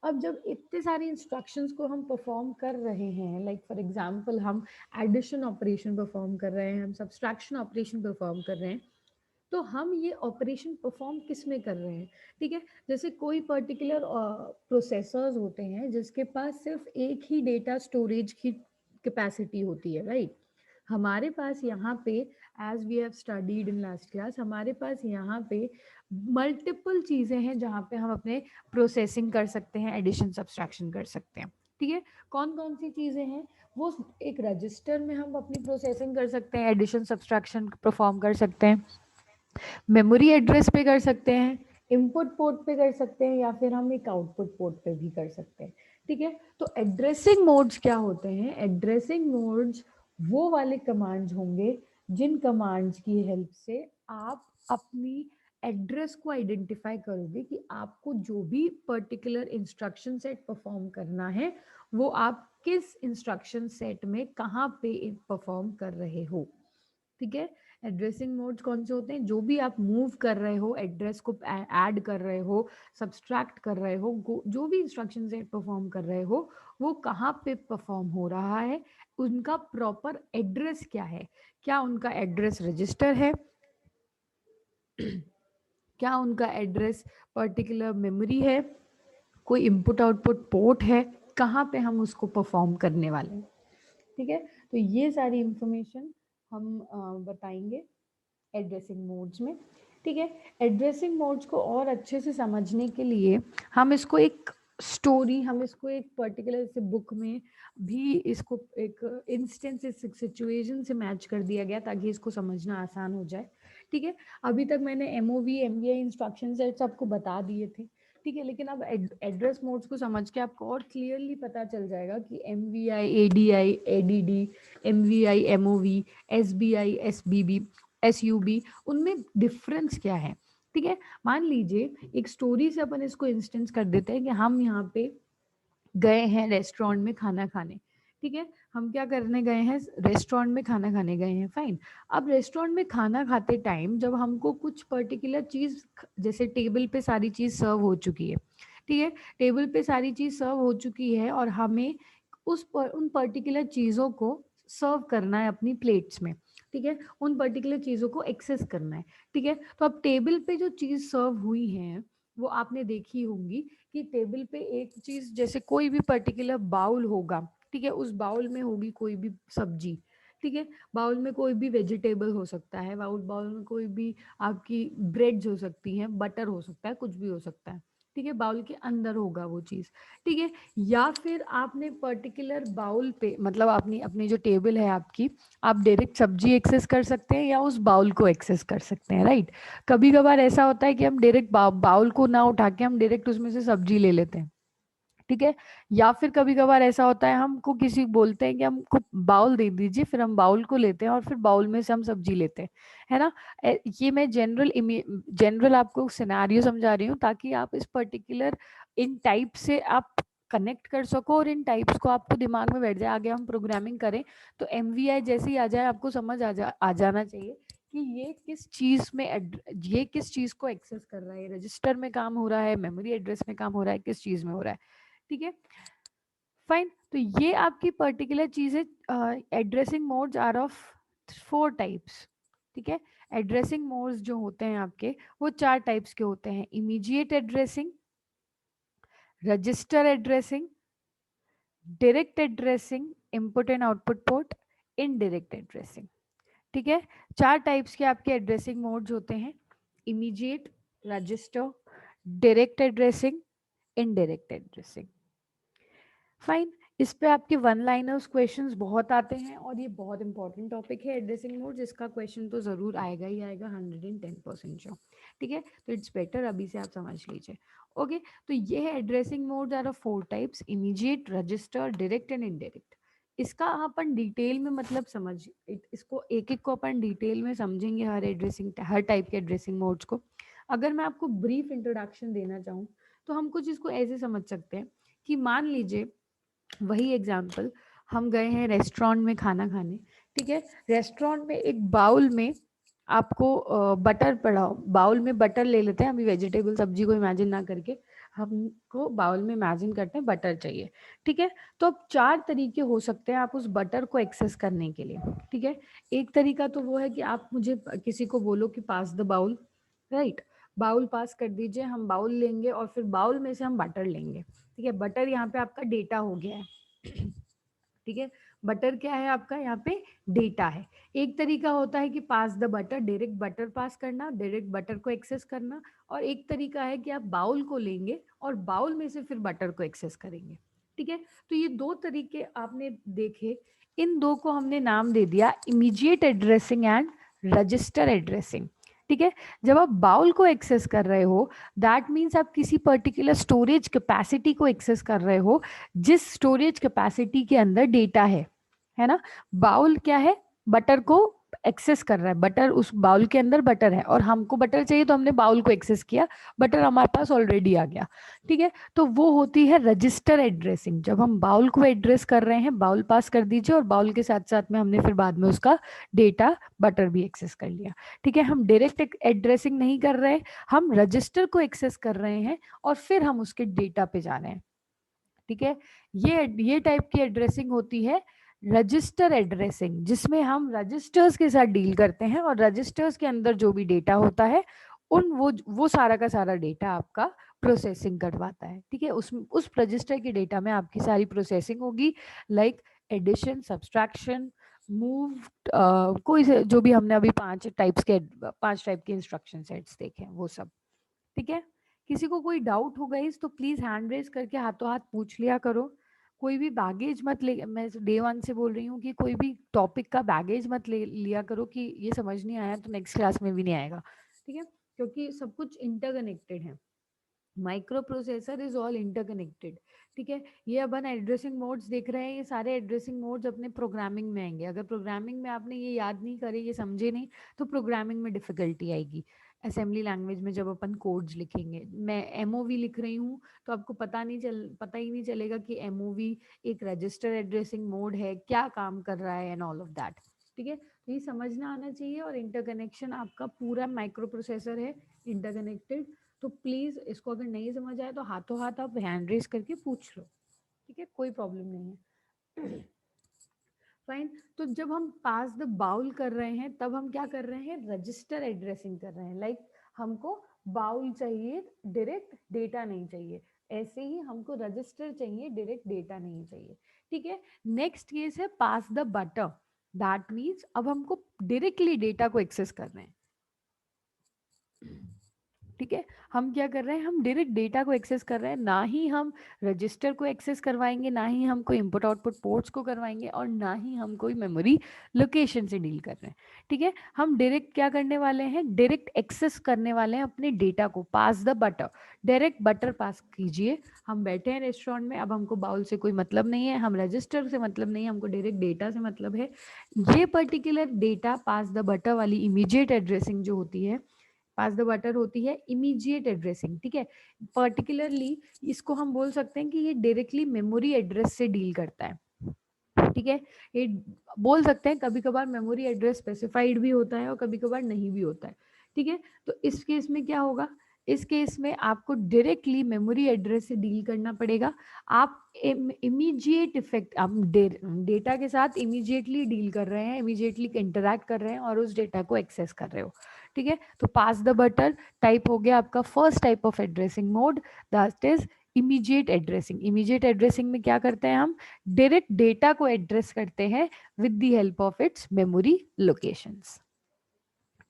अब जब इतने सारे इंस्ट्रक्शंस को हम परफॉर्म कर रहे हैं, लाइक फॉर एग्जांपल हम एडिशन ऑपरेशन परफॉर्म कर रहे हैं, हम सब्सट्रैक्शन ऑपरेशन परफॉर्म कर रहे हैं, तो हम ये ऑपरेशन परफॉर्म किस में कर रहे हैं? ठीक है, जैसे कोई पर्टिकुलर प्रोसेसर्स होते हैं जिसके पास सिर्फ एक ही डेटा स्टोरेज की कैपेसिटी होती है, राइट? हमारे पास यहाँ पे, as we have studied in last class, हमारे पास यहाँ पे मल्टीपल चीज़ें हैं जहाँ पे हम अपने प्रोसेसिंग कर सकते हैं, एडिशन सब्सट्रैक्शन कर सकते हैं। ठीक है, कौन कौन सी चीज़ें हैं? वो एक रजिस्टर में हम अपनी प्रोसेसिंग कर सकते हैं, एडिशन सब्सट्रैक्शन परफॉर्म कर सकते हैं, मेमोरी एड्रेस पे कर सकते हैं, इनपुट पोर्ट पे कर सकते हैं, या फिर हम एक आउटपुट पोर्ट पे भी कर सकते हैं। ठीक है, तो एड्रेसिंग मोड्स क्या होते हैं? एड्रेसिंग मोड्स वो वाले कमांड्स होंगे जिन कमांड्स की हेल्प से आप अपनी एड्रेस को आइडेंटिफाई करोगे कि आपको जो भी पर्टिकुलर इंस्ट्रक्शन सेट परफॉर्म करना है वो आप किस इंस्ट्रक्शन सेट में कहाँ पे परफॉर्म कर रहे हो। ठीक है, एड्रेसिंग मोड्स कौन से होते हैं? जो भी आप मूव कर रहे हो, एड्रेस को ऐड कर रहे हो, सब्सट्रैक्ट कर रहे हो, जो भी इंस्ट्रक्शन सेट परफॉर्म कर रहे हो, वो कहाँ पे परफॉर्म हो रहा है, उनका प्रॉपर एड्रेस क्या है? क्या उनका एड्रेस रजिस्टर है? क्या उनका एड्रेस पर्टिकुलर मेमोरी है? कोई इनपुट आउटपुट पोर्ट है? कहाँ पे हम उसको परफॉर्म करने वाले हैं? ठीक है, तो ये सारी इंफॉर्मेशन हम बताएंगे एड्रेसिंग मोड्स में। ठीक है, एड्रेसिंग मोड्स को और अच्छे से समझने के लिए हम इसको एक स्टोरी, हम इसको एक पर्टिकुलर से बुक में भी इसको एक इंस्टेंस सिचुएशन से मैच कर दिया गया ताकि इसको समझना आसान हो जाए। ठीक है, अभी तक मैंने एमओवी एमवीआई इंस्ट्रक्शन सेट्स आपको बता दिए थे। ठीक है, लेकिन अब एड्रेस मोड्स को समझ के आपको और क्लियरली पता चल जाएगा कि M V I, A D I, A D D, M V I, M O V, S B I, S B B, S U B, उनमें डिफरेंस क्या है। ठीक है, मान लीजिए एक स्टोरी से अपन इसको इंस्टेंस कर देते हैं कि हम यहाँ पे गए हैं रेस्टोरेंट में खाना खाने। ठीक है, हम क्या करने गए हैं? रेस्टोरेंट में खाना खाने गए हैं, फाइन। अब रेस्टोरेंट में खाना खाते टाइम जब हमको कुछ पर्टिकुलर चीज, जैसे टेबल पे सारी चीज सर्व हो चुकी है, ठीक है, टेबल पे सारी चीज सर्व हो चुकी है और हमें उन पर्टिकुलर चीजों को सर्व करना है अपनी प्लेट्स में। ठीक है, उन पर्टिकुलर चीजों को एक्सेस करना है। ठीक है, तो अब टेबल पे जो चीज सर्व हुई है वो आपने देखी होंगी कि टेबल पे एक चीज, जैसे कोई भी पर्टिकुलर बाउल होगा, ठीक है, उस बाउल में होगी कोई भी सब्जी। ठीक है, बाउल में कोई भी वेजिटेबल हो सकता है, बाउल बाउल में कोई भी आपकी ब्रेड्स हो सकती हैं, बटर हो सकता है, कुछ भी हो सकता है। ठीक है, बाउल के अंदर होगा वो चीज। ठीक है, या फिर आपने पर्टिकुलर बाउल पे, मतलब आपने अपनी जो टेबल है आपकी, आप डायरेक्ट सब्जी एक्सेस कर सकते हैं या उस बाउल को एक्सेस कर सकते हैं, राइट? कभी कभार ऐसा होता है कि हम डायरेक्ट बाउल को ना उठा के हम डायरेक्ट उसमें से सब्जी ले लेते हैं। ठीक है, या फिर कभी कभार ऐसा होता है हमको किसी बोलते हैं कि हमको बाउल दे दीजिए, फिर हम बाउल को लेते हैं और फिर बाउल में से हम सब्जी लेते हैं, है ना? ये मैं जनरल आपको सिनेरियो समझा रही हूँ ताकि आप इस पर्टिकुलर इन टाइप से आप कनेक्ट कर सको और इन टाइप्स को आपको दिमाग में बैठ जाए। आगे हम प्रोग्रामिंग करें तो एमवीआई जैसे ही आ जाए आपको समझ आ जाना चाहिए कि ये किस चीज में ये किस चीज को एक्सेस कर रहा है, रजिस्टर में काम हो रहा है, मेमोरी एड्रेस में काम हो रहा है, किस चीज में हो रहा है। ठीक है, फाइन। तो ये आपकी पर्टिकुलर चीज है। Addressing modes are of 4 types. ठीक है, एड्रेसिंग मोड्स जो होते हैं आपके वो 4 टाइप्स के होते हैं: immediate addressing, register addressing, direct addressing, input and output port, indirect addressing. ठीक है, 4 टाइप्स के आपके एड्रेसिंग मोड्स होते हैं: immediate, register, direct addressing, indirect addressing. Fine, इस पे आपके वन लाइनर्स क्वेश्चंस बहुत आते हैं और ये बहुत इंपॉर्टेंट टॉपिक है एड्रेसिंग मोड, जिसका क्वेश्चन तो जरूर आएगा ही आएगा, 110% जो। ठीक है, तो इट्स बेटर अभी से आप समझ लीजिए। ओके, तो ये है addressing modes are of 4 types: immediate, register, direct and indirect. इसका अपन डिटेल में मतलब इसको एक एक को अपन डिटेल में समझेंगे, हर टाइप के एड्रेसिंग मोड्स को। अगर मैं आपको ब्रीफ इंट्रोडक्शन देना चाहूँ तो हम कुछ इसको ऐसे समझ सकते हैं कि मान लीजिए, वही एग्जाम्पल, हम गए हैं रेस्टोरेंट में खाना खाने। ठीक है, रेस्टोरेंट में एक बाउल में आपको बटर पड़ा हो, बाउल में बटर ले लेते हैं, अभी वेजिटेबल सब्जी को इमेजिन ना करके हमको बाउल में इमेजिन करते हैं बटर चाहिए, ठीक है। तो अब 4 तरीके हो सकते हैं आप उस बटर को एक्सेस करने के लिए, ठीक है। एक तरीका तो वो है कि आप मुझे किसी को बोलो कि पास द बाउल, राइट, बाउल पास कर दीजिए, हम बाउल लेंगे और फिर बाउल में से हम बटर लेंगे, ठीक है। बटर यहाँ पे आपका डेटा हो गया है ठीक है। बटर क्या है आपका यहाँ पे, डेटा है। एक तरीका होता है कि पास द बटर, डायरेक्ट बटर पास करना, डायरेक्ट बटर को एक्सेस करना। और एक तरीका है कि आप बाउल को लेंगे और बाउल में से फिर बटर को एक्सेस करेंगे, ठीक है। तो ये 2 तरीके आपने देखे, इन 2 को हमने नाम दे दिया immediate addressing and register addressing, ठीक है। जब आप बाउल को एक्सेस कर रहे हो, दैट मीन्स आप किसी पर्टिकुलर स्टोरेज कैपेसिटी को एक्सेस कर रहे हो, जिस स्टोरेज कैपेसिटी के अंदर डेटा है ना। बाउल क्या है, बटर को एक्सेस कर रहा है, बटर उस बाउल के अंदर बटर है और हमको बटर चाहिए तो हमने बाउल को एक्सेस किया, बटर हमारे पास ऑलरेडी आ गया, ठीक है। तो वो होती है रजिस्टर एड्रेसिंग। जब हम बाउल को एड्रेस कर रहे हैं, बाउल पास कर दीजिए और बाउल के साथ साथ में हमने फिर बाद में उसका डेटा बटर भी एक्सेस कर लिया, ठीक है। हम डायरेक्ट एड्रेसिंग नहीं कर रहे, हम रजिस्टर को एक्सेस कर रहे हैं और फिर हम उसके डेटा पे जा रहे हैं, ठीक है। ये टाइप की एड्रेसिंग होती है रजिस्टर एड्रेसिंग, जिसमें हम रजिस्टर्स के साथ डील करते हैं और रजिस्टर्स के अंदर जो भी डेटा होता है वो सारा का सारा डेटा आपका प्रोसेसिंग करवाता है, ठीक है। उस रजिस्टर के डेटा में आपकी सारी प्रोसेसिंग होगी, लाइक एडिशन, सब्सट्रैक्शन, मूव, कोई जो भी हमने अभी 5 टाइप के इंस्ट्रक्शन सेट्स देखे हैं वो सब, ठीक है। किसी को कोई डाउट हो गई तो प्लीज हैंड रेज करके हाथों हाथ पूछ लिया करो। कोई भी बैगेज मत ले, मैं डे 1 से बोल रही हूँ कि कोई भी टॉपिक का बैगेज मत ले लिया करो कि ये समझ नहीं आया तो नेक्स्ट क्लास में भी नहीं आएगा, ठीक है। क्योंकि सब कुछ इंटरकनेक्टेड है, micro processor is all interconnected, ठीक है। ये अपन एड्रेसिंग मोड्स देख रहे हैं, ये सारे एड्रेसिंग मोड्स अपने प्रोग्रामिंग में आएंगे। अगर प्रोग्रामिंग में आपने ये याद नहीं करे, ये समझे नहीं, तो प्रोग्रामिंग में डिफिकल्टी आएगी। असेंबली लैंग्वेज में जब अपन कोड्स लिखेंगे, मैं एमओवी लिख रही हूँ तो आपको पता ही नहीं चलेगा कि एमओवी एक रजिस्टर एड्रेसिंग मोड है, क्या काम कर रहा है एंड ऑल ऑफ दैट, ठीक है। तो ये समझना आना चाहिए। और इंटरकनेक्शन आपका पूरा माइक्रो प्रोसेसर है इंटरकनेक्टेड। तो प्लीज इसको अगर नहीं समझ आए तो हाथों हाथ आप हैंड रेस करके पूछ लो, ठीक है, कोई प्रॉब्लम नहीं है फाइन। तो जब हम पास द बाउल कर रहे हैं तब हम क्या कर रहे हैं, रजिस्टर एड्रेसिंग कर रहे हैं। लाइक हमको बाउल चाहिए, डायरेक्ट डेटा नहीं चाहिए, ऐसे ही हमको रजिस्टर चाहिए, डायरेक्ट डेटा नहीं चाहिए, ठीक है। नेक्स्ट केस है पास द बटर, दैट मीन्स अब हमको डायरेक्टली डेटा को एक्सेस कर रहे हैं, ठीक है। हम क्या कर रहे हैं, हम डायरेक्ट डेटा को एक्सेस कर रहे हैं, ना ही हम रजिस्टर को एक्सेस करवाएंगे, ना ही हम कोई इनपुट आउटपुट पोर्ट्स को करवाएंगे, और ना ही हम कोई मेमोरी लोकेशन से डील कर रहे हैं, ठीक है। हम डायरेक्ट क्या करने वाले हैं, डायरेक्ट एक्सेस करने वाले हैं अपने डेटा को, पास द बटर, डायरेक्ट बटर पास कीजिए। हम बैठे हैं रेस्टोरेंट में, अब हमको बाउल से कोई मतलब नहीं है, हम रजिस्टर से मतलब नहीं है, हमको डायरेक्ट डेटा से मतलब है। ये particular data pass the butter वाली इमीडिएट एड्रेसिंग जो होती है, पास द बटर होती है इमीडिएट एड्रेसिंग, ठीक है। पर्टिकुलरली इसको हम बोल सकते हैं कि ये डायरेक्टली मेमोरी एड्रेस से डील करता है, ठीक है। ये बोल सकते हैं कभी कभार मेमोरी एड्रेस स्पेसिफाइड भी होता है और कभी कभार नहीं भी होता है, ठीक है। तो इस केस में क्या होगा, इस केस में आपको डायरेक्टली मेमोरी एड्रेस से डील करना पड़ेगा। आप इमीडिएट इफेक्ट, आप डेटा के साथ इमीडिएटली डील कर रहे हैं, इमीडिएटली इंटरैक्ट कर रहे हैं और उस डेटा को एक्सेस कर रहे हो, ठीक है। तो पास द बटर टाइप हो गया आपका first type of addressing mode, that is immediate addressing. Immediate addressing में क्या करते हैं, हम डायरेक्ट डेटा को एड्रेस करते हैं with the help of its memory locations,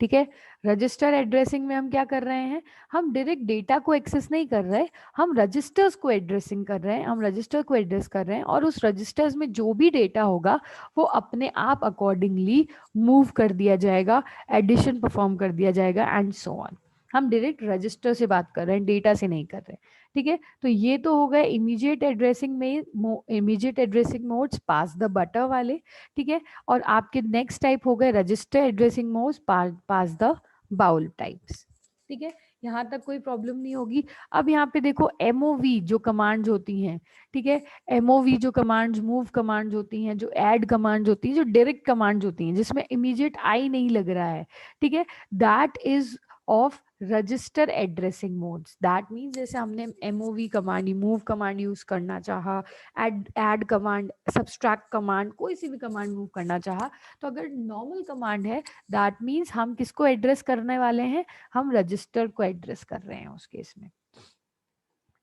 ठीक है। रजिस्टर एड्रेसिंग में हम क्या कर रहे हैं, हम डायरेक्ट डेटा को एक्सेस नहीं कर रहे, हम रजिस्टर्स को एड्रेसिंग कर रहे हैं, हम रजिस्टर को एड्रेस कर रहे हैं और उस रजिस्टर्स में जो भी डेटा होगा वो अपने आप अकॉर्डिंगली मूव कर दिया जाएगा, एडिशन परफॉर्म कर दिया जाएगा एंड सो ऑन। हम डायरेक्ट रजिस्टर से बात कर रहे हैं, डेटा से नहीं कर रहे, ठीक है। तो ये तो हो गए इमीडिएट एड्रेसिंग में, immediate addressing modes pass the butter वाले, ठीक है। और आपके नेक्स्ट टाइप हो गए register addressing modes pass the bowl types, ठीक है। यहाँ तक कोई प्रॉब्लम नहीं होगी। अब यहाँ पे देखो एमओवी जो कमांड्स होती हैं, ठीक है, एमओवी जो कमांड्स, मूव कमांड्स होती हैं, जो ऐड कमांड्स होती हैं, जो डायरेक्ट कमांड्स होती हैं जिसमें इमीडिएट आई नहीं लग रहा है, ठीक है, that is of register addressing modes, that means जैसे हमने MOV command, move command use करना चाहा, ऐड कमांड, सब्सट्रैक्ट कमांड, कोई सी भी कमांड मूव करना चाहा, तो अगर नॉर्मल कमांड है दैट मीन्स हम किसको एड्रेस करने वाले हैं, हम रजिस्टर को एड्रेस कर रहे हैं उस केस में।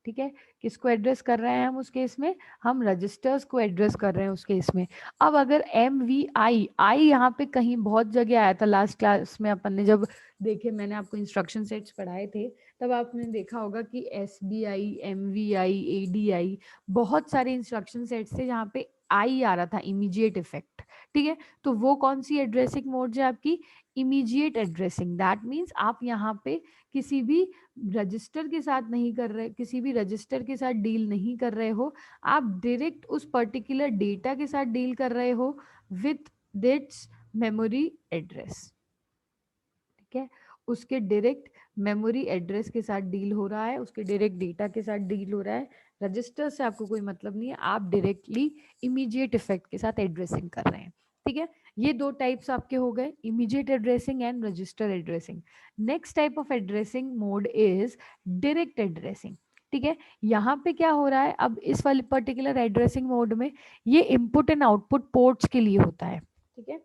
ठीक है, किसको एड्रेस कर रहे हैं हम उस केस में, हम रजिस्टर्स को एड्रेस कर रहे हैं उस केस में। अब अगर एम वी आई, आई यहाँ पे कहीं बहुत जगह आया था लास्ट क्लास में अपन ने जब देखे, मैंने आपको इंस्ट्रक्शन सेट्स पढ़ाए थे, तब आपने देखा होगा कि S B I, M V I, A D I, बहुत सारे इंस्ट्रक्शन सेट्स थे जहाँ पे आई आ रहा था, इमीडिएट इफेक्ट। ठीक है, तो वो कौन सी एड्रेसिंग मोड है आपकी, इमीडिएट एड्रेसिंग। दैट मीन्स आप यहाँ पे किसी भी रजिस्टर के साथ नहीं कर रहे, किसी भी रजिस्टर के साथ डील नहीं कर रहे हो, आप डायरेक्ट उस पर्टिकुलर डेटा के साथ डील कर रहे हो विथ दिट्स मेमोरी एड्रेस। ठीक है, उसके डायरेक्ट मेमोरी एड्रेस के साथ डील हो रहा है, उसके डायरेक्ट डेटा के साथ डील हो रहा है, रजिस्टर से आपको कोई मतलब नहीं है, आप डायरेक्टली इमीडिएट इफेक्ट के साथ एड्रेसिंग कर रहे हैं। ठीक है, ये दो टाइप्स आपके हो गए, immediate addressing and register addressing. Next type of addressing mode is direct addressing. ठीक है, यहाँ पे क्या हो रहा है, अब इस वाले पर्टिकुलर एड्रेसिंग मोड में ये इनपुट एंड आउटपुट पोर्ट्स के लिए होता है। ठीक है,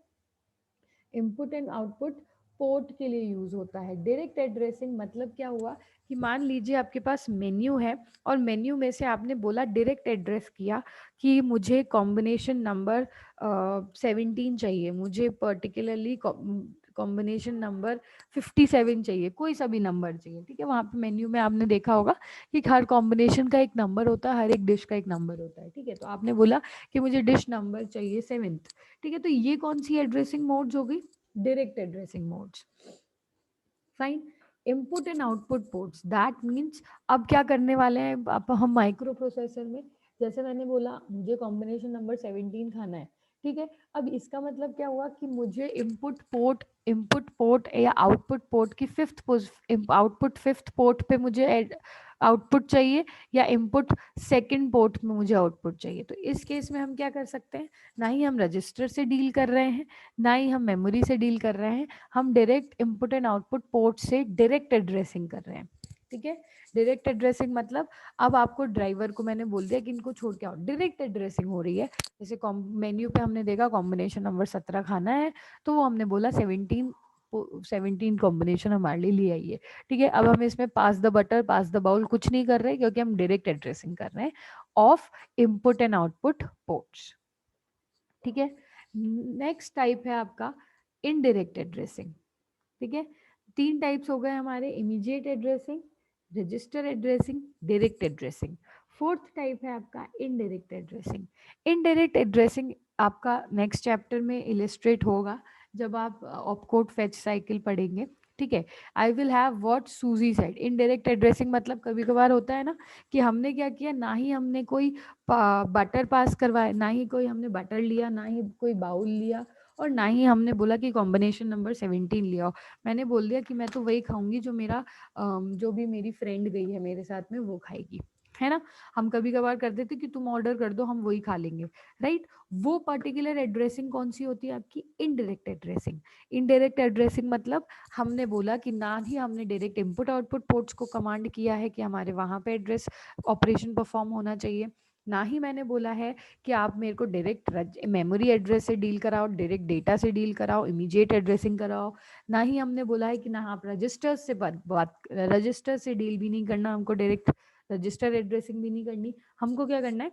इनपुट एंड आउटपुट पोर्ट के लिए यूज होता है। डायरेक्ट एड्रेसिंग मतलब क्या हुआ कि मान लीजिए आपके पास मेन्यू है और मेन्यू में से आपने बोला, डायरेक्ट एड्रेस किया कि मुझे कॉम्बिनेशन नंबर 17 चाहिए, मुझे पर्टिकुलरली कॉम्बिनेशन नंबर 57 चाहिए, कोई सा भी नंबर चाहिए। ठीक है, वहाँ पे मेन्यू में आपने देखा होगा कि हर कॉम्बिनेशन का एक नंबर होता है, हर एक डिश का एक नंबर होता है। ठीक है, तो आपने बोला कि मुझे डिश नंबर चाहिए 7th। ठीक है, तो ये कौन सी एड्रेसिंग मोड्स हो गई, direct addressing modes. Fine, input and output ports, that means अब क्या करने वाले हैं अब हम माइक्रो प्रोसेसर में, जैसे मैंने बोला मुझे कॉम्बिनेशन नंबर 17 खाना है। ठीक है, अब इसका मतलब क्या हुआ कि मुझे इनपुट पोर्ट या आउटपुट पोर्ट की आउटपुट फिफ्थ पोर्ट पे मुझे आउटपुट चाहिए, या इनपुट सेकंड पोर्ट में मुझे आउटपुट चाहिए। तो इस केस में हम क्या कर सकते हैं, ना ही हम रजिस्टर से डील कर रहे हैं, ना ही हम मेमोरी से डील कर रहे हैं, हम direct input and output port से डायरेक्ट एड्रेसिंग कर रहे हैं। ठीक है, डायरेक्ट एड्रेसिंग मतलब अब आपको ड्राइवर को मैंने बोल दिया कि इनको छोड़ के आओ, डायरेक्ट एड्रेसिंग हो रही है। जैसे मेन्यू पे हमने देखा कॉम्बिनेशन नंबर 17 खाना है, तो वो हमने बोला 17 कॉम्बिनेशन हमारे लिए ले आइए। ठीक है, अब हम इसमें pass the butter pass the bowl कुछ नहीं कर रहे, क्योंकि हम डायरेक्ट एड्रेसिंग कर रहे हैं of input and output ports. ठीक है, नेक्स्ट टाइप है आपका इनडायरेक्ट एड्रेसिंग। ठीक है, 3 टाइप्स हो गए हमारे, immediate addressing, register addressing, direct addressing. Fourth type है आपका इनडायरेक्ट एड्रेसिंग। इनडायरेक्ट एड्रेसिंग आपका नेक्स्ट चैप्टर में इलिस्ट्रेट होगा जब आप ऑपकोड फेच साइकिल पढ़ेंगे। ठीक है, आई विल हैव व्हाट सूजी सेड। इनडायरेक्ट एड्रेसिंग मतलब कभी कभार होता है ना कि हमने क्या किया, ना ही हमने कोई बटर पास करवाया, ना ही कोई हमने बटर लिया, ना ही कोई बाउल लिया, और ना ही हमने बोला कि कॉम्बिनेशन नंबर 17 ले आओ। मैंने बोल दिया कि मैं तो वही खाऊंगी जो मेरा जो भी मेरी फ्रेंड गई है मेरे साथ में वो खाएगी, है ना। हम कभी कभार कर देते कि तुम ऑर्डर कर दो हम वही खा लेंगे, राइट। वो पर्टिकुलर एड्रेसिंग कौन सी होती है आपकी, इनडायरेक्ट एड्रेसिंग। इनडायरेक्ट एड्रेसिंग मतलब हमने बोला कि ना ही हमने डायरेक्ट इनपुट आउटपुट पोर्ट्स को कमांड किया है कि हमारे वहां पे एड्रेस ऑपरेशन परफॉर्म होना चाहिए, ना ही मैंने बोला है कि आप मेरे को डायरेक्ट मेमोरी एड्रेस से डील कराओ, डायरेक्ट डेटा से डील कराओ, इमीडिएट एड्रेसिंग कराओ, ना ही हमने बोला है कि ना आप रजिस्टर से बात रजिस्टर से डील भी नहीं करना, हमको डायरेक्ट रजिस्टर एड्रेसिंग भी नहीं करनी। हमको क्या करना है,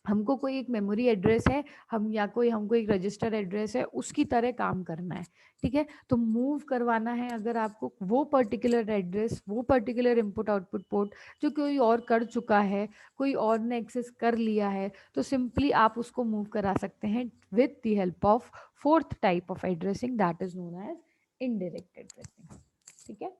हमको कोई एक मेमोरी एड्रेस है, हम या कोई हमको एक रजिस्टर एड्रेस है उसकी तरह काम करना है। ठीक है, तो मूव करवाना है अगर आपको वो पर्टिकुलर एड्रेस, वो पर्टिकुलर इनपुट आउटपुट पोर्ट जो कोई और कर चुका है, कोई और ने एक्सेस कर लिया है, तो सिंपली आप उसको मूव करा सकते हैं with the help of fourth type of addressing that is known as indirect addressing. ठीक है,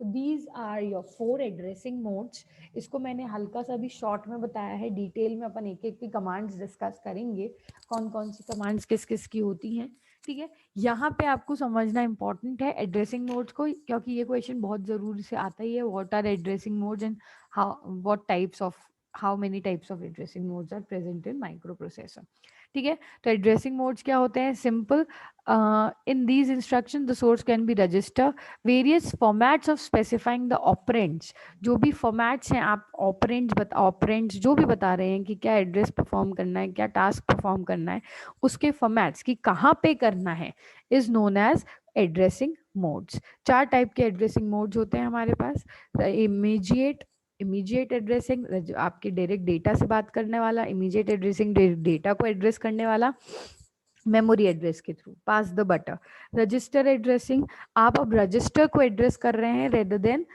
these are your 4 addressing modes. इसको मैंने हल्का सा भी शॉर्ट में बताया है, डिटेल में अपन एक एक की कमांड्स डिस्कस करेंगे, कौन कौन सी कमांड्स किस किस की होती हैं। ठीक है, यहाँ पे आपको समझना इंपॉर्टेंट है एड्रेसिंग मोड्स को, क्योंकि ये क्वेश्चन बहुत जरूरी से आता ही है, what are addressing modes and how what types of how many types of addressing modes are present in microprocessor. ठीक है। तो एड्रेसिंग मोड्स क्या होते हैं? Simple, in these instruction the source can be register various formats of specifying the operands. जो भी formats हैं, आप ऑपरेंड्स जो भी बता रहे हैं कि क्या एड्रेस परफॉर्म करना है, क्या टास्क परफॉर्म करना है, उसके फॉर्मेट्स की कहाँ पे करना है is known as addressing modes. 4 type के एड्रेसिंग मोड्स होते हैं हमारे पास। इमीडिएट एड्रेसिंग, आपके डायरेक्ट डेटा से बात करने वाला। इमीडिएट एड्रेसिंग, डेटा को एड्रेस करने वाला मेमोरी एड्रेस के through, pass the butter. Register addressing, आप अब रजिस्टर को एड्रेस कर रहे हैं रेदर देन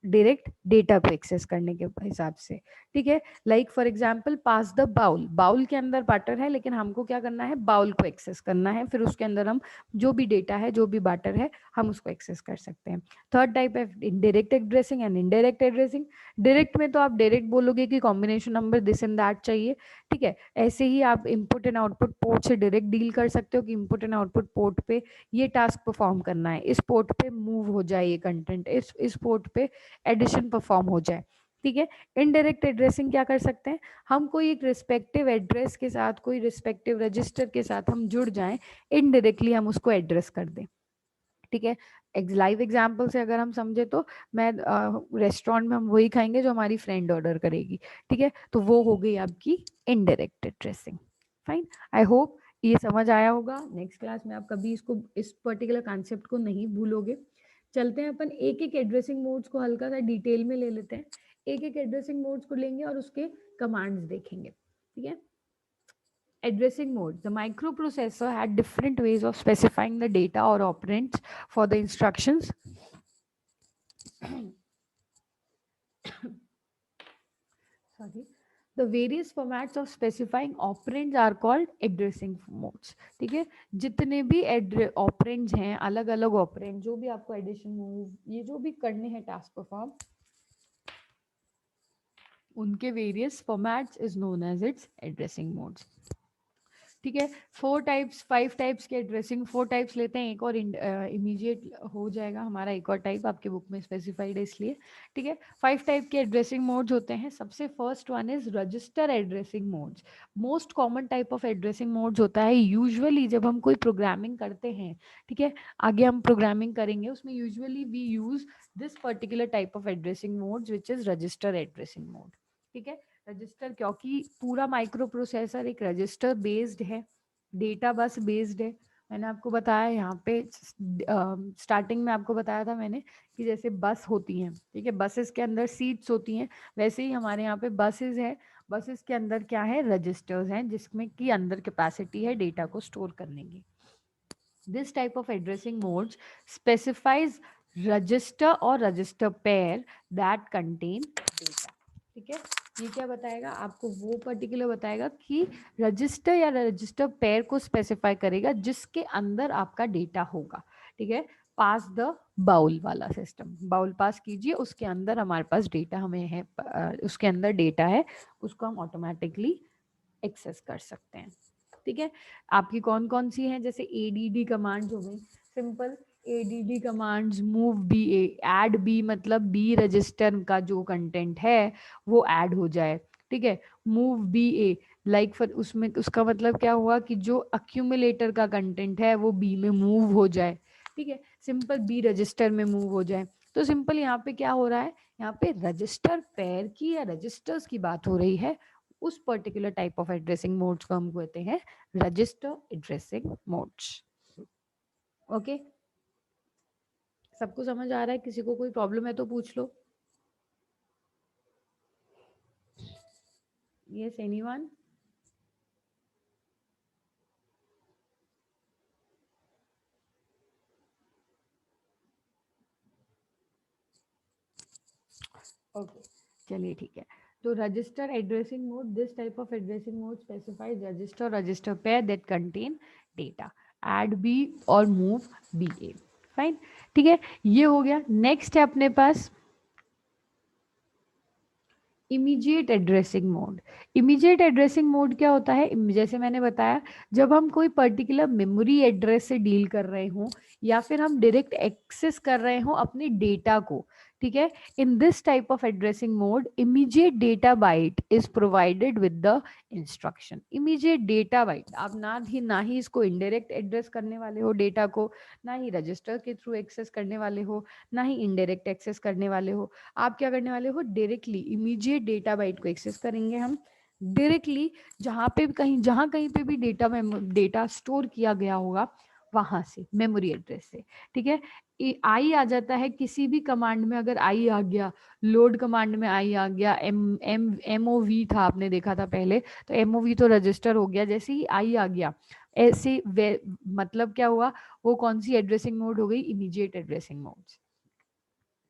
डायरेक्ट डेटा को एक्सेस करने के हिसाब से। ठीक है, like for example pass the bowl, bowl के अंदर बाटर है लेकिन हमको क्या करना है, बाउल को एक्सेस करना है, फिर उसके अंदर हम जो भी डेटा है, जो भी बाटर है, हम उसको एक्सेस कर सकते हैं। थर्ड टाइप है direct addressing and indirect addressing. Direct में तो आप डायरेक्ट बोलोगे कि combination number this and that चाहिए। ठीक है, ऐसे ही आप इनपुट एंड आउटपुट पोर्ट से डायरेक्ट डील कर सकते हो कि इनपुट एंड आउटपुट पोर्ट पे ये टास्क परफॉर्म करना है, इस पोर्ट पे मूव हो जाए ये कंटेंट, इस पोर्ट पे एडिशन परफॉर्म हो जाए। ठीक है, इनडायरेक्ट एड्रेसिंग क्या कर सकते हैं, हम कोई एक रिस्पेक्टिव एड्रेस के साथ, कोई रिस्पेक्टिव रजिस्टर के साथ हम जुड़ जाएं, इनडायरेक्टली हम उसको एड्रेस कर दें। ठीक है, लाइव एग्जाम्पल से अगर हम समझे तो मैं रेस्टोरेंट में हम वही खाएंगे जो हमारी फ्रेंड ऑर्डर करेगी। ठीक है, तो वो हो गई आपकी indirect addressing. Fine, I hope ये समझ आया होगा। नेक्स्ट क्लास में आप कभी इसको, इस पर्टिकुलर कॉन्सेप्ट को नहीं भूलोगे। चलते हैं अपन एक एक एड्रेसिंग मोड्स को हल्का सा डिटेल में ले लेते हैं। एक एक एड्रेसिंग मोड्स को लेंगे और उसके कमांड्स देखेंगे। ठीक है, addressing mode. The microprocessor had different ways of specifying the data or operands for the instructions. Sorry. The various formats of specifying operands are called addressing modes. ठीक है, जितने भी ऑपरेंड्स हैं, अलग अलग ऑपरेंड, जो भी आपको एडिशन, मूव, ये जो भी करने हैं टास्क परफॉर्म, उनके various formats is known as its addressing modes. ठीक है, 5 टाइप्स के एड्रेसिंग, 4 टाइप्स लेते हैं, एक और इमीडिएट हो जाएगा हमारा, एक और टाइप आपके बुक में स्पेसिफाइड है इसलिए। ठीक है, 5 टाइप के एड्रेसिंग मोड्स होते हैं। सबसे first one is register addressing modes. Most common type of addressing modes होता है यूजुअली जब हम कोई प्रोग्रामिंग करते हैं। ठीक है, आगे हम प्रोग्रामिंग करेंगे, उसमें usually we use this particular type of addressing modes which is register addressing mode. ठीक है, रजिस्टर, क्योंकि पूरा माइक्रो प्रोसेसर एक रजिस्टर बेस्ड है, डेटा बस बेस्ड है। मैंने आपको बताया यहाँ पे स्टार्टिंग में आपको बताया था मैंने कि जैसे बस होती हैं, ठीक है, बसेस के अंदर सीट्स होती हैं, वैसे ही हमारे यहाँ पे बसेस है। बसेस के अंदर क्या है, रजिस्टर्स हैं जिसमें की अंदर कैपेसिटी है डेटा को स्टोर करने की। This type of addressing modes specifies register और register pair that contain data. ठीक है, ये क्या बताएगा आपको, वो पर्टिकुलर बताएगा कि रजिस्टर या रजिस्टर पेयर को स्पेसिफाई करेगा जिसके अंदर आपका डेटा होगा। ठीक है, पास द बाउल वाला सिस्टम, बाउल पास कीजिए, उसके अंदर हमारे पास डेटा हमें है, उसके अंदर डेटा है, उसको हम ऑटोमेटिकली एक्सेस कर सकते हैं। ठीक है, आपकी कौन कौन सी हैं, जैसे एडीडी कमांड्स हो गई, simple ADD commands, move B, add B, मतलब बी रजिस्टर का जो कंटेंट है वो ऐड हो जाए। ठीक है, move B A, like for, उसमें उसका मतलब क्या हुआ कि जो अक्यूमुलेटर का कंटेंट है वो बी में मूव हो जाए। ठीक है, सिंपल बी रजिस्टर में मूव हो जाए। तो सिंपल यहाँ पे क्या हो रहा है, यहाँ पे रजिस्टर पेयर की या रजिस्टर्स की बात हो रही है। उस particular type of addressing modes को हम कहते हैं रजिस्टर एड्रेसिंग मोड्स। ओके, सबको समझ आ रहा है? किसी को कोई प्रॉब्लम है तो पूछ लो। Yes, anyone? ओके, चलिए ठीक है। तो register addressing mode, this type of addressing mode specifies register pair that contain data, add B और मूव बी ए। फाइन, ठीक है, ये हो गया। नेक्स्ट है अपने पास immediate addressing mode. Immediate addressing mode क्या होता है, जैसे मैंने बताया, जब हम कोई पर्टिकुलर मेमोरी एड्रेस से डील कर रहे हों या फिर हम डायरेक्ट एक्सेस कर रहे हों अपने डेटा को। ठीक है। In this type of addressing mode immediate data byte is provided with the instruction. Immediate data byte, आप ना ही इसको इनडायरेक्ट एड्रेस करने वाले हो डेटा को, ना ही रजिस्टर के थ्रू एक्सेस करने वाले हो, ना ही इनडायरेक्ट एक्सेस करने वाले हो। आप क्या करने वाले हो, डायरेक्टली इमीडिएट डेटा बाइट को एक्सेस करेंगे हम डायरेक्टली, जहां कहीं पे भी डेटा स्टोर किया गया होगा वहां से, मेमोरी एड्रेस से। ठीक है। आई आ जाता है किसी भी कमांड में, अगर आई आ गया, लोड कमांड में आई आ गया, एमओवी था आपने देखा था पहले, तो एमओवी तो रजिस्टर हो गया, जैसे ही आई आ गया ऐसे मतलब क्या हुआ, वो कौन सी एड्रेसिंग मोड हो गई, इमीडिएट एड्रेसिंग मोड।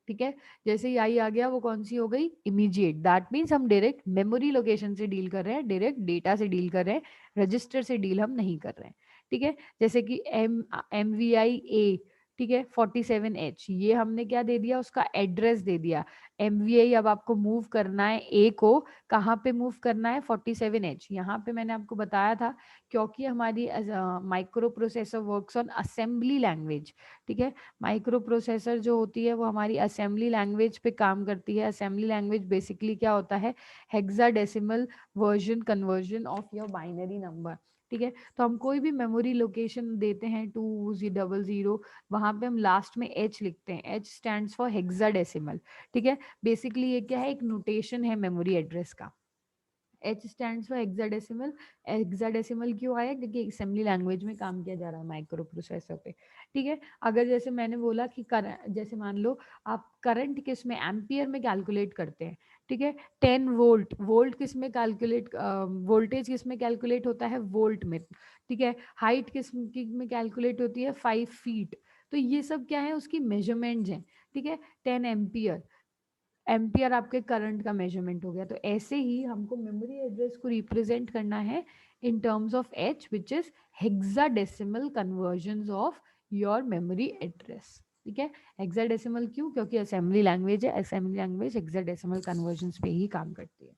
ठीक है। जैसे ही आई आ गया वो कौन सी हो गई, इमीडिएट। दैट मीन्स हम डायरेक्ट मेमोरी लोकेशन से डील कर रहे हैं, डायरेक्ट डेटा से डील कर रहे हैं, रजिस्टर से डील हम नहीं कर रहे हैं। ठीक है। जैसे कि एम वी आई ए, ठीक है, 47H, ये हमने क्या दे दिया, उसका एड्रेस दे दिया। एम वी आई अब आपको मूव करना है ए को, कहाँ पे मूव करना है, 47H। यहाँ पे मैंने आपको बताया था, क्योंकि हमारी micro processor works on assembly language. ठीक है। माइक्रो प्रोसेसर जो होती है वो हमारी असेंबली लैंग्वेज पे काम करती है। असेंबली लैंग्वेज बेसिकली क्या होता है, hexadecimal version conversion of your binary number. ठीक है। तो हम कोई भी मेमोरी लोकेशन देते हैं 2000, वहां पे हम लास्ट में एच लिखते हैं, एच स्टैंड्स फॉर हेक्साडेसिमल। ठीक है। बेसिकली ये क्या है, एक नोटेशन है मेमोरी एड्रेस का। H stands for hexadecimal. Hexadecimal क्यों आया, क्योंकि असेंबली लैंग्वेज में काम किया जा रहा है माइक्रो प्रोसेसर पे। ठीक है। अगर जैसे मैंने बोला कि जैसे मान लो आप करंट किस में, एम्पियर में कैलकुलेट करते हैं। ठीक है। 10 वोल्ट, वोल्ट किस में कैलकुलेट, वोल्टेज किस में कैलकुलेट होता है, वोल्ट में। ठीक है। हाइट में कैलकुलेट होती है, 5 फीट। तो ये सब क्या है, उसकी मेजरमेंट्स हैं। ठीक है। 10 एम्पियर, एम्पियर आपके करंट का मेजरमेंट हो गया। तो ऐसे ही हमको मेमोरी एड्रेस को रिप्रेजेंट करना है in terms of H, which is hexadecimal conversion of your memory address. ठीक है। हेक्साडेसिमल क्यों, क्योंकि असेंबली लैंग्वेज है, असेंबली लैंग्वेज हेक्साडेसिमल कन्वर्जन पे ही काम करती है।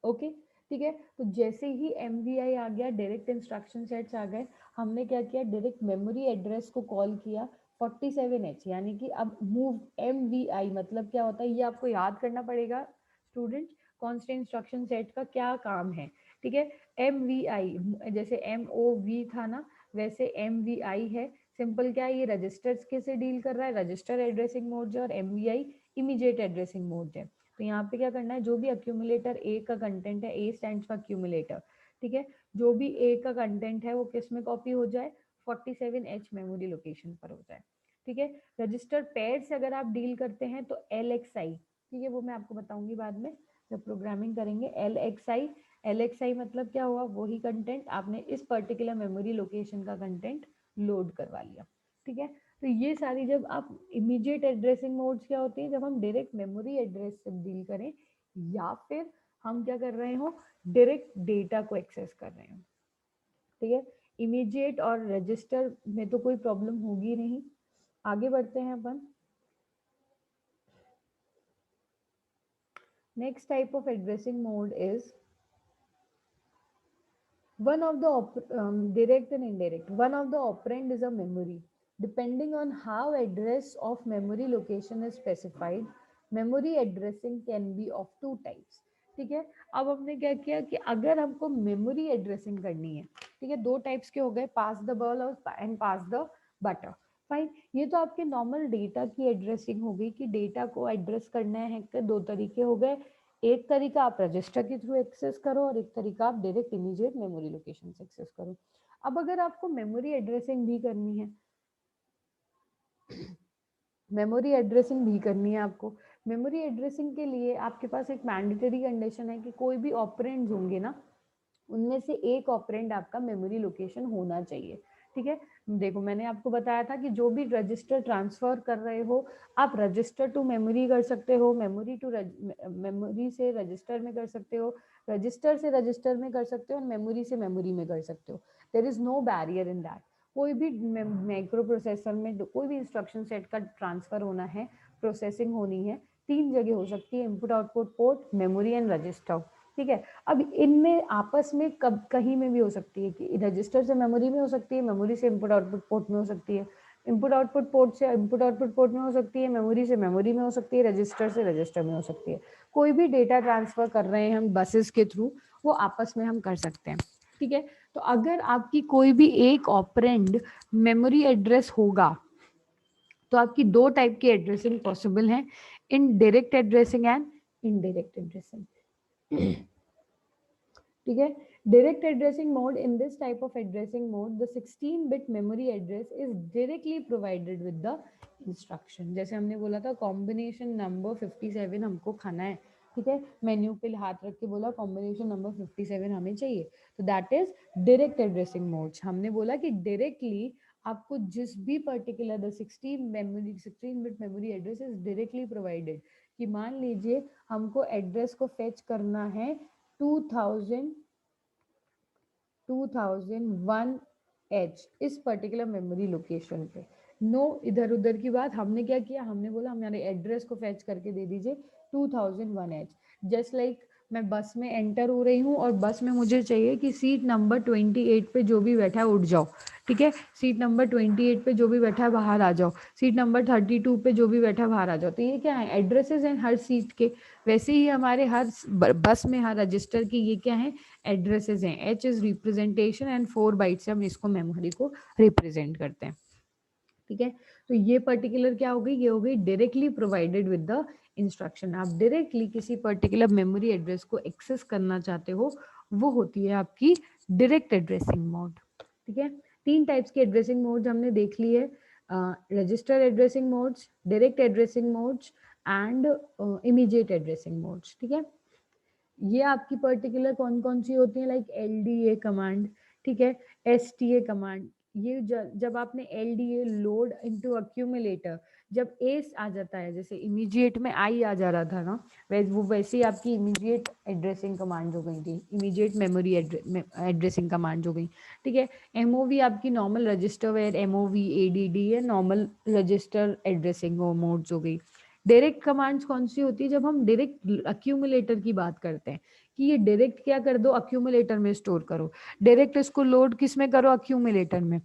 ओके। ठीक है। तो जैसे ही MVI आ गया, डायरेक्ट इंस्ट्रक्शन सेट्स आ गए, हमने क्या किया, डायरेक्ट मेमोरी एड्रेस को कॉल किया 47H, यानी कि अब मूव MVI मतलब क्या होता है, ये आपको याद करना पड़ेगा स्टूडेंट, कौन से इंस्ट्रक्शन सेट का क्या काम है। ठीक है। MVI जैसे MOV था ना, वैसे MVI है। सिंपल क्या है, ये रजिस्टर्स के से डील कर रहा है, रजिस्टर एड्रेसिंग मोड है, और MVI इमीडिएट एड्रेसिंग मोड है। तो यहाँ पे क्या करना है, जो भी अक्यूमुलेटर ए का कंटेंट है, ए स्टैंड्स फॉर अक्यूमुलेटर। ठीक है। जो भी ए का कंटेंट है वो किस में कॉपी हो जाए, 47H मेमोरी लोकेशन पर हो जाए। ठीक है। रजिस्टर पेयर से अगर आप डील करते हैं तो LXI, ठीक है, वो मैं आपको बताऊंगी बाद में जब प्रोग्रामिंग करेंगे। LXI मतलब क्या हुआ, वही कंटेंट आपने इस पर्टिकुलर मेमोरी लोकेशन का कंटेंट लोड करवा लिया। ठीक है। तो ये सारी, जब आप इमीडिएट एड्रेसिंग मोड्स क्या होती है, जब हम डायरेक्ट मेमोरी एड्रेस से डील करें, या फिर हम क्या कर रहे हो, डायरेक्ट डेटा को एक्सेस कर रहे हो। ठीक है। इमीडिएट और रजिस्टर में तो कोई प्रॉब्लम होगी नहीं। आगे बढ़ते हैं अपन। Next type of addressing mode is one of the direct and indirect. One of the operand is a memory. Depending on how address of memory location is specified, memory addressing can be of two types. ठीक है। अब हमने क्या किया कि अगर हमको memory addressing करनी है, ठीक है, दो टाइप्स के हो गए, पास द बॉल और and pass the butter. Fine. ये तो आपके नॉर्मल डेटा की एड्रेसिंग हो गई कि डेटा को एड्रेस करना है, के दो तरीके हो गए। एक तरीका आप रजिस्टर के थ्रू एक्सेस करो, और एक तरीका आप डायरेक्ट इमीडिएट मेमोरी लोकेशन से एक्सेस करो। अब अगर आपको मेमोरी एड्रेसिंग भी करनी है, मेमोरी एड्रेसिंग भी करनी है आपको, मेमोरी एड्रेसिंग के लिए आपके पास एक मैंडेटरी कंडीशन है कि कोई भी ऑपरेंड्स होंगे ना, उनमें से एक ऑपरेंड आपका मेमोरी लोकेशन होना चाहिए। ठीक है। देखो मैंने आपको बताया था कि जो भी रजिस्टर ट्रांसफर कर रहे हो, आप रजिस्टर टू मेमोरी कर सकते हो, मेमोरी से रजिस्टर में कर सकते हो, रजिस्टर से रजिस्टर में कर सकते हो, और मेमोरी से मेमोरी में कर सकते हो। There is no barrier in that. कोई भी माइक्रो प्रोसेसर में कोई भी इंस्ट्रक्शन सेट का ट्रांसफर होना है, प्रोसेसिंग होनी है, 3 जगह हो सकती है, input output port, memory and register. ठीक है। अब इनमें आपस में कब कहीं में भी हो सकती है, कि रजिस्टर से मेमोरी में हो सकती है, मेमोरी से इनपुट आउटपुट पोर्ट में हो सकती है, इनपुट आउटपुट पोर्ट से इनपुट आउटपुट पोर्ट में हो सकती है, मेमोरी से मेमोरी में हो सकती है, रजिस्टर से रजिस्टर में हो सकती है। कोई भी डेटा ट्रांसफर कर रहे हैं हम बसेस के थ्रू, वो आपस में हम कर सकते हैं, ठीक है। तो अगर आपकी कोई भी एक ऑपरेंड मेमोरी एड्रेस होगा तो आपकी दो टाइप की एड्रेसिंग पॉसिबल है, in direct addressing and indirect addressing, ठीक है। Direct addressing mode, in this type of addressing mode the 16-bit memory address is directly provided with the instruction. जैसे हमने बोला था कॉम्बिनेशन नंबर 57 हमको खाना है, ठीक है, मेन्यू पे हाथ रख के बोला कॉम्बिनेशन नंबर 57 हमें चाहिए, तो that is direct addressing mode. हमने बोला कि डायरेक्टली आपको जिस भी particular the 16-bit memory address is directly provided, कि मान लीजिए हमको एड्रेस को फेच करना है 2001H इस पर्टिकुलर मेमोरी लोकेशन पे। नो इधर उधर की बात, हमने क्या किया, हमने बोला हमारे एड्रेस को फेच करके दे दीजिए 2001H। जस्ट लाइक मैं बस में एंटर हो रही हूँ और बस में मुझे चाहिए कि सीट नंबर 28 पे जो भी बैठा है उठ जाओ, ठीक है, सीट नंबर 28 पे जो भी बैठा है बाहर आ जाओ, सीट नंबर 32 पे जो भी बैठा है बाहर आ जाओ। तो ये क्या है, एड्रेसेस हैं हर सीट के। वैसे ही हमारे हर बस में हर रजिस्टर की ये क्या है, एड्रेसेस हैं। H is representation and 4 byte से हम इसको मेमोरी को रिप्रेजेंट करते हैं, ठीक है। तो ये पर्टिकुलर क्या हो गई, ये हो गई directly provided with the instruction. आप डायरेक्टली किसी पर्टिकुलर मेमोरी एड्रेस को एक्सेस करना चाहते हो, वो होती है आपकी डायरेक्ट एड्रेसिंग मोड, ठीक है। तीन टाइप्स की एड्रेसिंग मोड्स हमने देख ली है, register addressing modes, direct addressing modes and immediate addressing modes, ठीक है। ये आपकी पर्टिकुलर कौन कौन सी होती है, लाइक LDA कमांड, ठीक है, STA कमांड। ये जब आपने LDA लोड इनटू अक्यूमुलेटर, जब एस आ जाता है, जैसे इमीडिएट में आई आ जा रहा था ना, वो वैसे ही आपकी इमीडिएट एड्रेसिंग कमांड हो गई थी, इमीडिएट मेमोरी एड्रेसिंग कमांड हो गई, ठीक है। MOV आपकी normal register where MOV ADD है, नॉर्मल रजिस्टर एड्रेसिंग मोड्स हो गई। डायरेक्ट कमांड्स कौन सी होती है, जब हम डायरेक्ट अक्यूमुलेटर की बात करते हैं कि ये डायरेक्ट क्या कर दो, अक्यूमुलेटर में स्टोर करो। डायरेक्ट इसको लोड किस में करो, अक्यूमुलेटर में,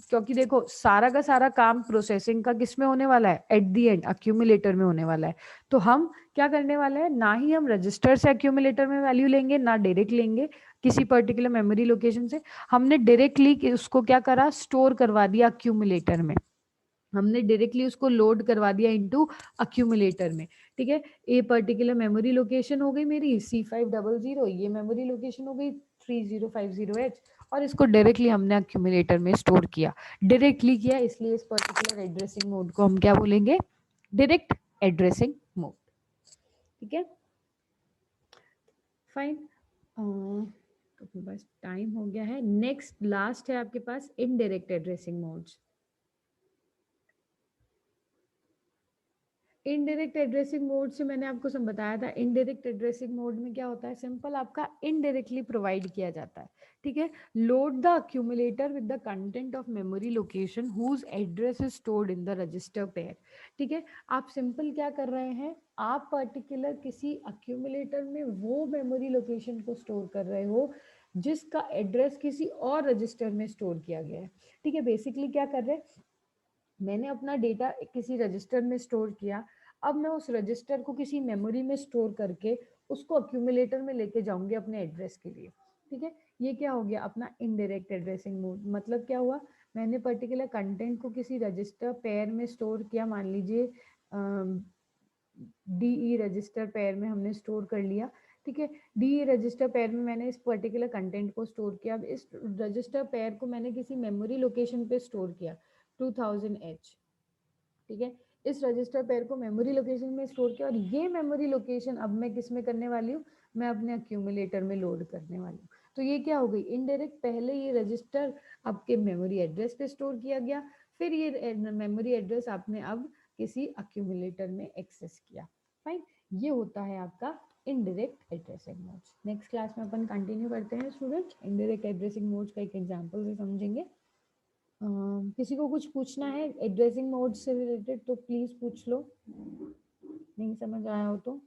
क्योंकि देखो सारा का सारा काम प्रोसेसिंग का किस में होने वाला है, एट दी एंड अक्यूमुलेटर में होने वाला है। तो हम क्या करने वाले हैं, ना ही हम रजिस्टर से अक्यूमुलेटर में वैल्यू लेंगे, ना डायरेक्ट लेंगे किसी पर्टिकुलर मेमोरी लोकेशन से। हमने डायरेक्टली उसको क्या करा, स्टोर करवा दिया अक्यूमुलेटर में, हमने डायरेक्टली उसको लोड करवा दिया इनटू अक्यूमुलेटर में, ठीक है। ये पर्टिकुलर मेमोरी लोकेशन हो गई मेरी C500, ये मेमोरी लोकेशन हो गई 3050H, और इसको डायरेक्टली हमने अक्यूमुलेटर में स्टोर किया, डायरेक्टली किया, इसलिए इस पर्टिकुलर एड्रेसिंग मोड को हम क्या बोलेंगे, डायरेक्ट एड्रेसिंग मोड, ठीक है, फाइन। तो फिर बस टाइम हो गया है, नेक्स्ट लास्ट है आपके पास indirect addressing modes. Indirect addressing mode से मैंने आपको सब बताया था, इनडायरेक्ट एड्रेसिंग मोड में क्या होता है, सिंपल आपका इनडायरेक्टली प्रोवाइड किया जाता है, ठीक है। Load the accumulator with the content of memory location whose address is stored in the register pair, ठीक है। आप सिंपल क्या कर रहे हैं, आप पर्टिकुलर किसी अक्यूमुलेटर में वो मेमोरी लोकेशन को स्टोर कर रहे हो जिसका एड्रेस किसी और रजिस्टर में स्टोर किया गया है, ठीक है। बेसिकली क्या कर रहे हैं, मैंने अपना डेटा किसी रजिस्टर में स्टोर किया, अब मैं उस रजिस्टर को किसी मेमोरी में स्टोर करके उसको अक्यूमुलेटर में लेके जाऊंगी अपने एड्रेस के लिए, ठीक है। ये क्या हो गया अपना इनडायरेक्ट एड्रेसिंग मोड। मतलब क्या हुआ, मैंने पर्टिकुलर कंटेंट को किसी रजिस्टर पेयर में स्टोर किया, मान लीजिए DE रजिस्टर पेयर में हमने स्टोर कर लिया, ठीक है। DE रजिस्टर पेयर में मैंने इस पर्टिकुलर कंटेंट को स्टोर किया, अब इस रजिस्टर पेयर को मैंने किसी मेमोरी लोकेशन पे स्टोर किया 2000H, ठीक है। इस रजिस्टर पेयर को मेमोरी लोकेशन में स्टोर किया, और ये मेमोरी लोकेशन अब मैं किस में करने वाली हूँ, मैं अपने अक्यूमुलेटर में लोड करने वाली हूँ। तो ये क्या हो गई इनडायरेक्ट, पहले ये रजिस्टर आपके मेमोरी एड्रेस पे स्टोर किया गया, फिर ये मेमोरी एड्रेस आपने अब किसी अक्यूमुलेटर में एक्सेस किया, फाइन। ये होता है आपका indirect addressing modes. Next class में अपन कंटिन्यू करते हैं स्टूडेंट्स, इनडायरेक्ट एड्रेसिंग मोड्स का एक एग्जांपल से समझेंगे। किसी को कुछ पूछना है एड्रेसिंग मोड से रिलेटेड तो प्लीज पूछ लो, नहीं समझ आया हो तो।